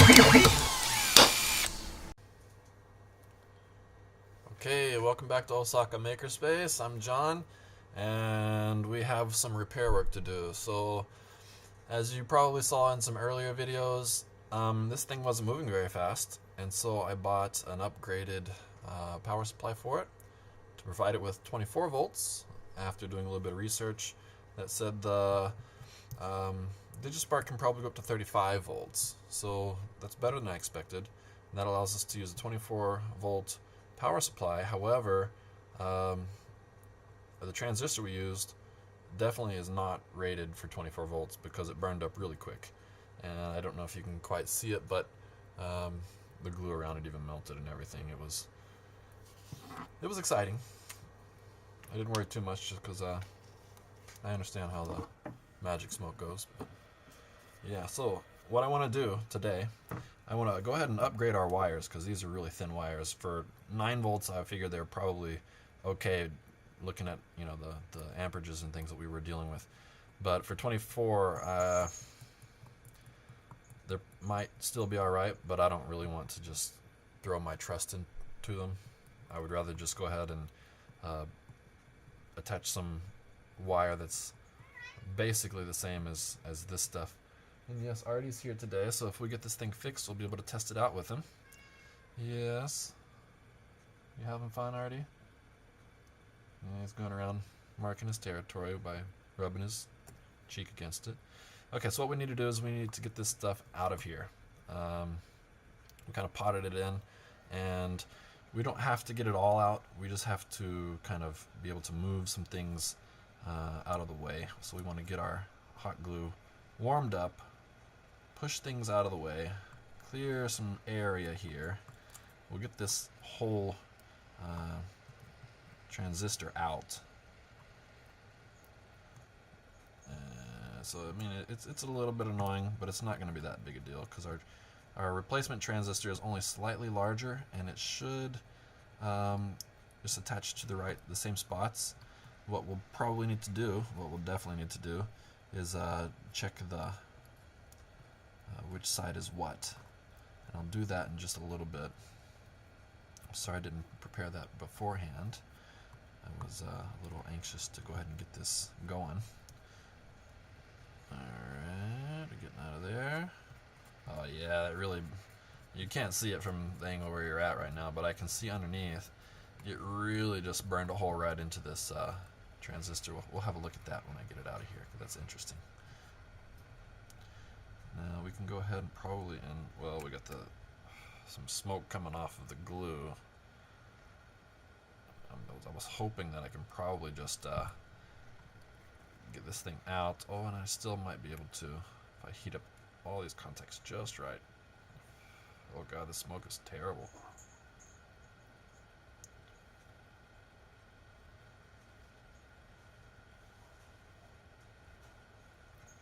Okay, welcome back to Osaka Makerspace. I'm John, and we have some repair work to do. So, as you probably saw in some earlier videos, this thing wasn't moving very fast, and so I bought an upgraded power supply for it to provide it with 24 volts. After doing a little bit of research, that said the Digispark can probably go up to 35 volts, so that's better than I expected. And that allows us to use a 24 volt power supply. However, the transistor we used definitely is not rated for 24 volts because it burned up really quick. And I don't know if you can quite see it, but the glue around it even melted and everything. It was exciting. I didn't worry too much just because I understand how the magic smoke goes. But yeah, so what I want to do today, I want to go ahead and upgrade our wires because these are really thin wires. For 9 volts, I figured they're probably okay, looking at the amperages and things that we were dealing with. But for 24, they might still be all right. But I don't really want to just throw my trust into them. I would rather just go ahead and attach some wire that's basically the same as this stuff. And yes, Ardy's here today, so if we get this thing fixed, we'll be able to test it out with him. Yes. You having fun, Ardy? Yeah, he's going around marking his territory by rubbing his cheek against it. Okay, so what we need to do is we need to get this stuff out of here. We kind of potted it in, and we don't have to get it all out. We just have to kind of be able to move some things out of the way. So we want to get our hot glue warmed up, push things out of the way, clear some area here. We'll get this whole transistor out. So I mean, it's a little bit annoying, but it's not going to be that big a deal because our replacement transistor is only slightly larger, and it should just attach to the same spots. What we'll probably need to do, what we'll definitely need to do, is check the which side is what. And I'll do that in just a little bit. I'm sorry I didn't prepare that beforehand. I was a little anxious to go ahead and get this going. Alright, we're getting out of there. Oh yeah, it really, you can't see it from the angle where you're at right now, but I can see underneath. It really just burned a hole right into this transistor. We'll have a look at that when I get it out of here, because that's interesting. Now we can go ahead and probably, well, we got some smoke coming off of the glue. I was hoping that I can probably just get this thing out. Oh, and I still might be able to if I heat up all these contacts just right. Oh god, the smoke is terrible.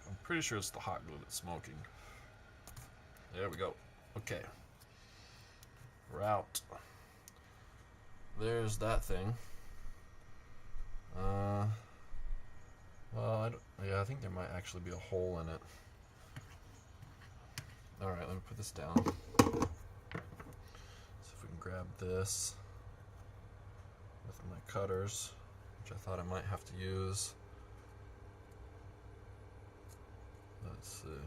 I'm pretty sure it's the hot glue that's smoking. There we go. Okay. We're out. There's that thing. Well, I think there might actually be a hole in it. Alright, let me put this down. See if we can grab this with my cutters, which I thought I might have to use. Let's see.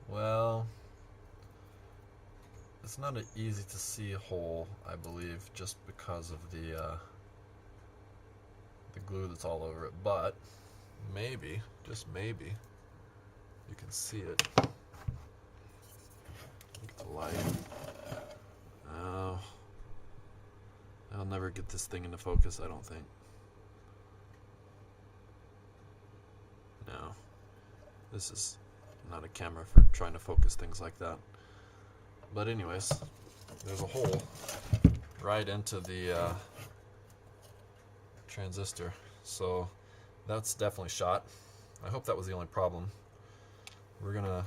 Well, it's not an easy to see hole, I believe, just because of the glue that's all over it, but maybe, just maybe, you can see it. Look at the light. Oh, I'll never get this thing into focus, I don't think. No, this is not a camera for trying to focus things like that. But anyways, there's a hole right into the transistor, so that's definitely shot. I hope that was the only problem. We're gonna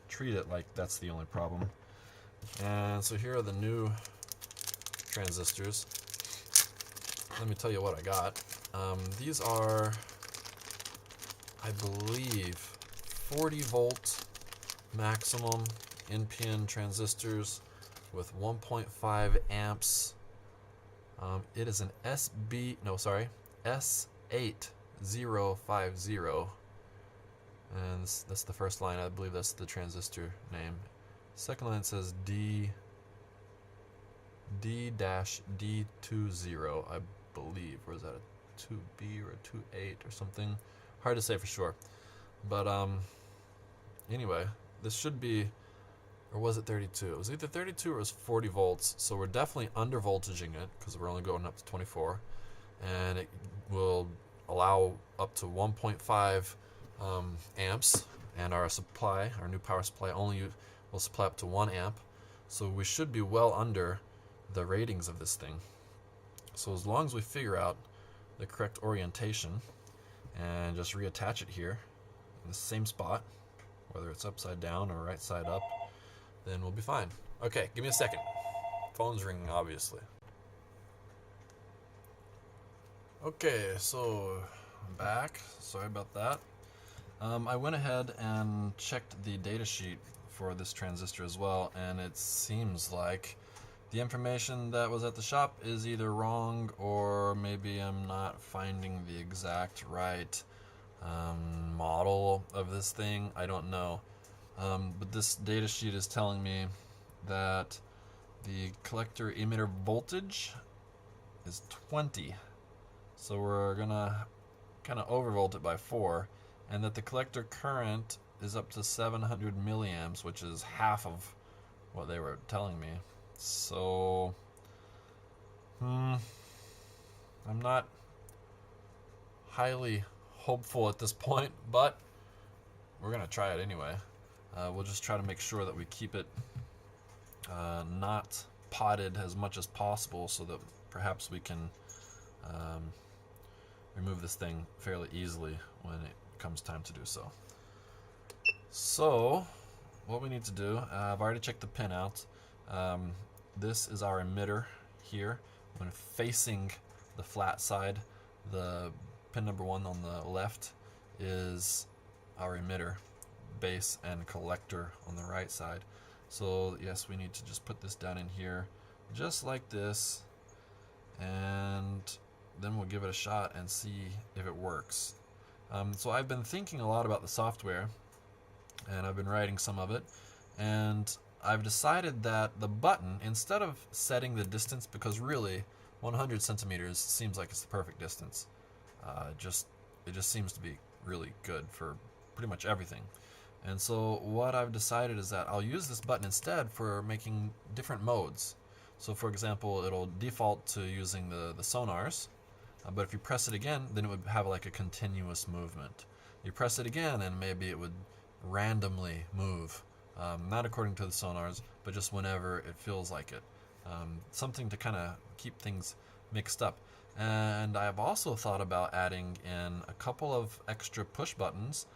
treat it like that's the only problem. And so here are the new transistors. Let me tell you what I got. These are I believe, 40 volt maximum NPN transistors with 1.5 amps. It is an S8050. And that's the first line. I believe that's the transistor name. Second line says D-D20, I believe. Or is that a 2B or a 28 or something? Hard to say for sure. But anyway, this should be, or was it 32? It was either 32 or it was 40 volts. So we're definitely under voltaging it because we're only going up to 24. And it will allow up to 1.5 amps. And our supply, our new power supply, only will supply up to 1 amp. So we should be well under the ratings of this thing. So as long as we figure out the correct orientation and just reattach it here in the same spot, whether it's upside down or right side up, then we'll be fine. Okay, give me a second. Phone's ringing, obviously. Okay, so I'm back. Sorry about that. I went ahead and checked the datasheet for this transistor as well, and it seems like the information that was at the shop is either wrong, or maybe I'm not finding the exact right model of this thing. I don't know. But this datasheet is telling me that the collector emitter voltage is 20. So we're gonna kind of overvolt it by 4, and that the collector current is up to 700 milliamps, which is half of what they were telling me. So, I'm not highly hopeful at this point, but we're gonna try it anyway. We'll just try to make sure that we keep it not potted as much as possible, so that perhaps we can remove this thing fairly easily when it comes time to do so. So, what we need to do, I've already checked the pin out. This is our emitter here. When facing the flat side, the pin number 1 on the left is our emitter, base and collector on the right side. So yes, we need to just put this down in here just like this, and then we'll give it a shot and see if it works. So I've been thinking a lot about the software, and I've been writing some of it, and I've decided that the button, instead of setting the distance, because really 100 centimeters seems like it's the perfect distance, it just seems to be really good for pretty much everything. And so what I've decided is that I'll use this button instead for making different modes. So for example, it'll default to using the sonars, but if you press it again, then it would have like a continuous movement. You press it again and maybe it would randomly move. Not according to the sonars, but just whenever it feels like it. Something to kind of keep things mixed up. And I've also thought about adding in a couple of extra push buttons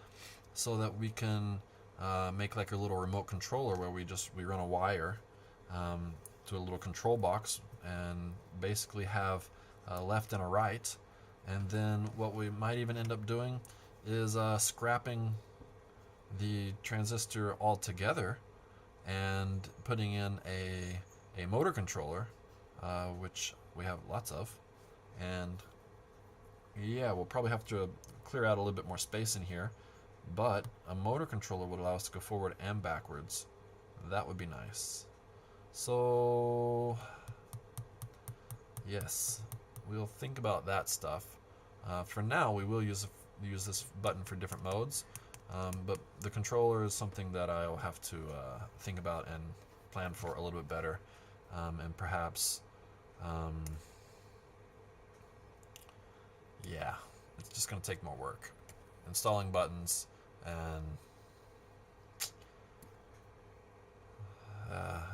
so that we can make like a little remote controller where we run a wire to a little control box and basically have a left and a right. And then what we might even end up doing is scrapping the transistor altogether and putting in a motor controller, which we have lots of, and yeah, we'll probably have to clear out a little bit more space in here, but a motor controller would allow us to go forward and backwards. That would be nice. So yes, we'll think about that stuff. For now, we will use this button for different modes. But the controller is something that I'll have to think about and plan for a little bit better, and perhaps, yeah, it's just going to take more work. Installing buttons and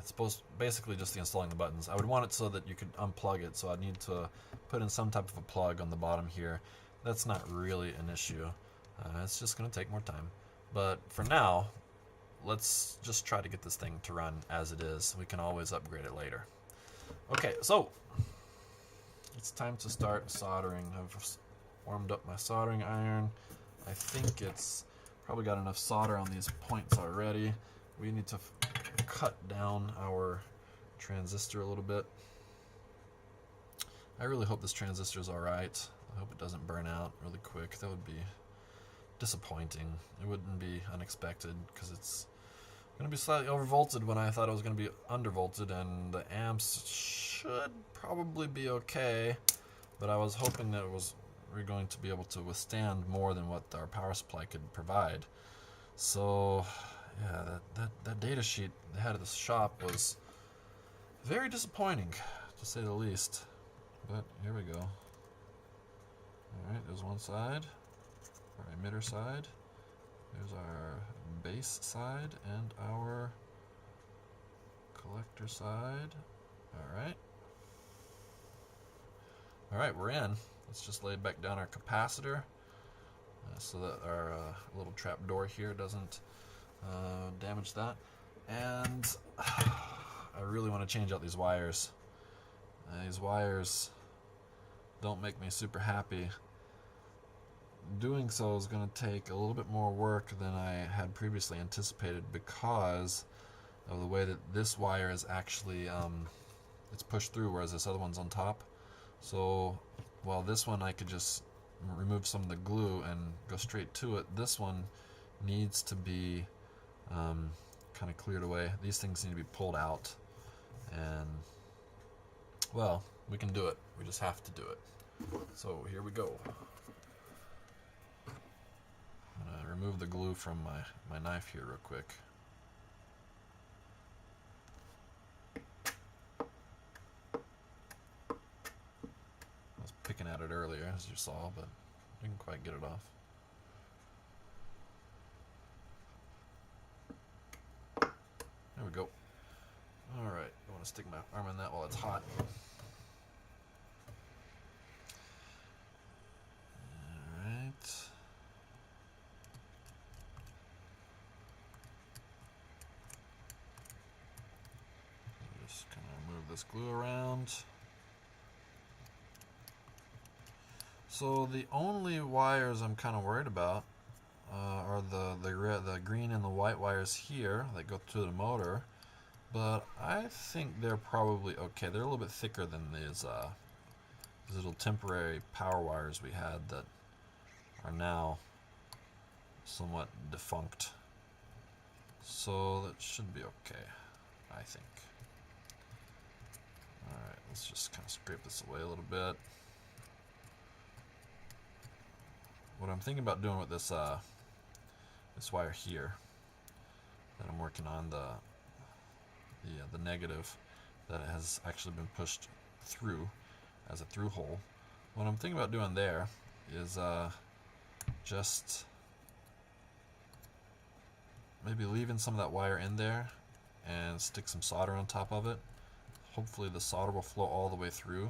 it's basically just the installing the buttons. I would want it so that you could unplug it, so I'd need to put in some type of a plug on the bottom here. That's not really an issue. It's just going to take more time. But for now, let's just try to get this thing to run as it is. We can always upgrade it later. Okay, so it's time to start soldering. I've warmed up my soldering iron. I think it's probably got enough solder on these points already. We need to cut down our transistor a little bit. I really hope this transistor is alright. I hope it doesn't burn out really quick. That would be disappointing. It wouldn't be unexpected because it's going to be slightly overvolted when I thought it was going to be undervolted, and the amps should probably be okay, but I was hoping that we're going to be able to withstand more than what our power supply could provide. So yeah, that data sheet they had at the shop was very disappointing, to say the least. But here we go. Alright, there's one side, our emitter side. There's our base side and our collector side. Alright. Alright, we're in. Let's just lay back down our capacitor so that our little trap door here doesn't damage that. And I really want to change out these wires. These wires don't make me super happy. Doing so is going to take a little bit more work than I had previously anticipated because of the way that this wire is actually it's pushed through, whereas this other one's on top. So while this one I could just remove some of the glue and go straight to it, this one needs to be kind of cleared away. These things need to be pulled out, and well, we can do it. We just have to do it. So here we go. I'm going to remove the glue from my knife here real quick. I was picking at it earlier, as you saw, but didn't quite get it off. There we go. Alright, I want to stick my arm in that while it's hot. This glue around. So the only wires I'm kind of worried about are the green and the white wires here that go to the motor, but I think they're probably okay. They're a little bit thicker than these little temporary power wires we had that are now somewhat defunct. So that should be okay, I think. Alright, let's just kind of scrape this away a little bit. What I'm thinking about doing with this this wire here that I'm working on, the negative that has actually been pushed through as a through hole. What I'm thinking about doing there is just maybe leaving some of that wire in there and stick some solder on top of it. Hopefully the solder will flow all the way through,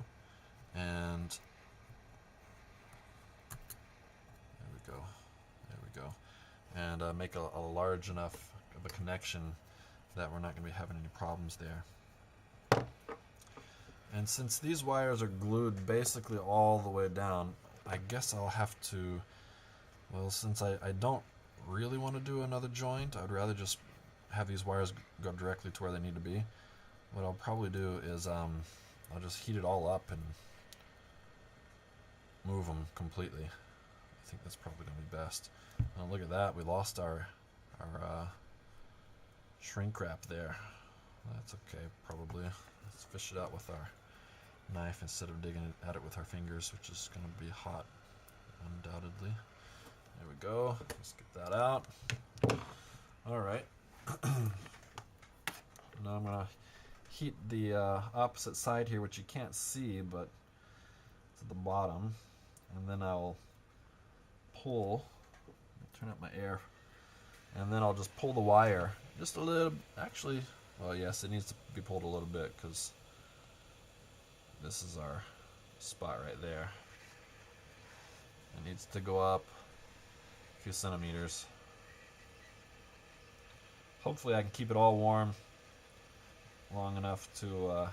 and there we go, and make a large enough of a connection that we're not going to be having any problems there. And since these wires are glued basically all the way down, I guess I'll have to, well, since I don't really want to do another joint, I'd rather just have these wires go directly to where they need to be. What I'll probably do is I'll just heat it all up and move them completely. I think that's probably going to be best. Look at that, we lost our shrink wrap there. That's okay, probably. Let's fish it out with our knife instead of digging at it with our fingers, which is going to be hot, undoubtedly. There we go. Let's get that out. Alright. Now I'm going to heat the opposite side here, which you can't see, but it's at the bottom. And then I'll pull, turn up my air, and then I'll just pull the wire just a little, actually, well, yes, it needs to be pulled a little bit because this is our spot right there. It needs to go up a few centimeters. Hopefully I can keep it all warm long enough to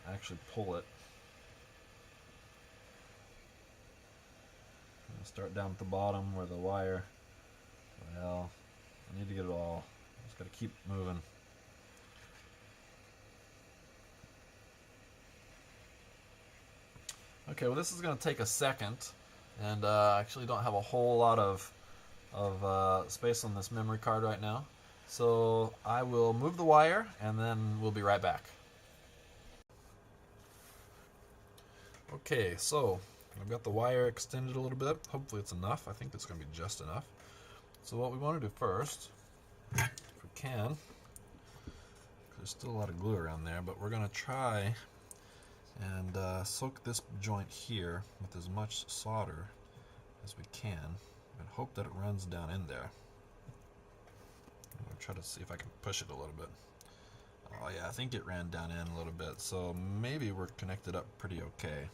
actually pull it. start down at the bottom where the wire, well, I need to get it all. Just gotta keep moving. Okay, well this is gonna take a second, and I actually don't have a whole lot of space on this memory card right now. So I will move the wire and then we'll be right back. Okay, so I've got the wire extended a little bit. Hopefully it's enough. I think it's going to be just enough. So what we want to do first, if we can, there's still a lot of glue around there, but we're going to try and soak this joint here with as much solder as we can and hope that it runs down in there. I'm going to try to see if I can push it a little bit. Oh yeah, I think it ran down in a little bit, so maybe we're connected up pretty okay.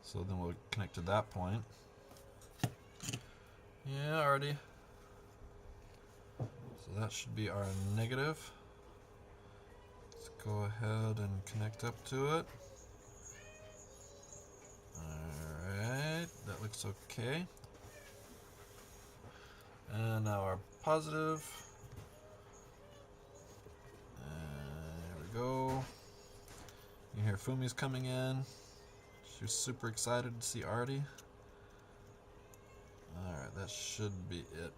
So then we'll connect to that point. Yeah, Ardy. So that should be our negative. Let's go ahead and connect up to it. Alright, that looks okay. And now our positive. And there we go. You hear Fumi's coming in. She's super excited to see Ardy. Alright, that should be it.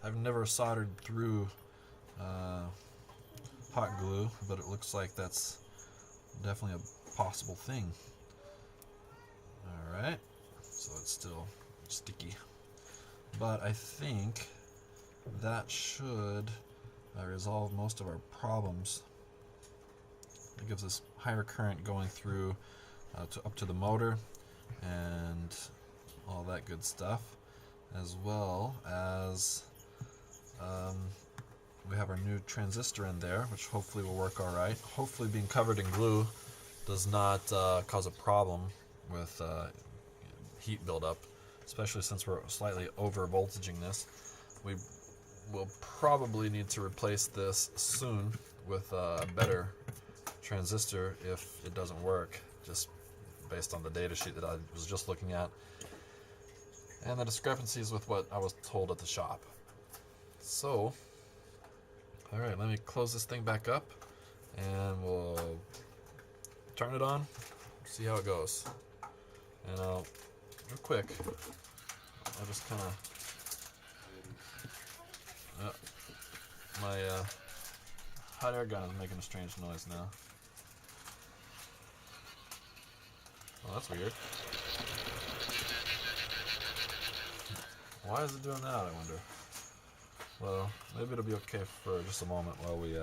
I've never soldered through hot glue, but it looks like that's definitely a possible thing. Alright, so it's still sticky. But I think that should resolve most of our problems. It gives us higher current going through up to the motor and all that good stuff, as well as we have our new transistor in there, which hopefully will work all right. Hopefully being covered in glue does not cause a problem with heat buildup, especially since we're slightly over voltaging this. We will probably need to replace this soon with a better transistor if it doesn't work, just based on the data sheet that I was just looking at and the discrepancies with what I was told at the shop. So, alright, let me close this thing back up and we'll turn it on, see how it goes. And real quick, I'll just kind of my hot air gun is making a strange noise now. Oh, that's weird. Why is it doing that, I wonder? Well, maybe it'll be okay for just a moment while we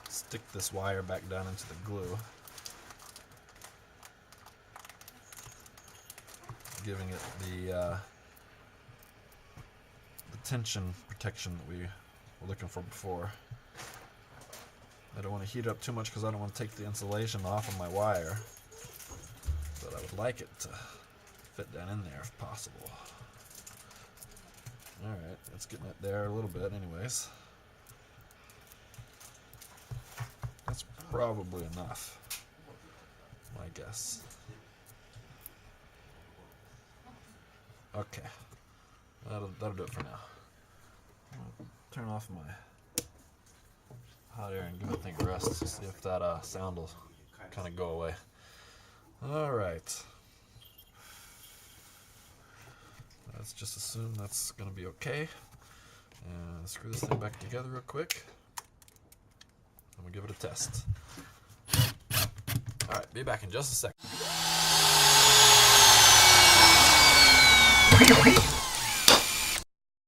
stick this wire back down into the glue, giving it the tension protection that we were looking for before. I don't want to heat it up too much because I don't want to take the insulation off of my wire, but I would like it to fit down in there if possible. Alright, it's getting it there a little bit anyways. That's probably enough, my guess. Okay, that'll do it for now. I'll turn off my hot air and give that thing a rest to see if that sound will kind of go away. Alright. Let's just assume that's going to be okay. And screw this thing back together real quick. And we'll give it a test. Alright, be back in just a second.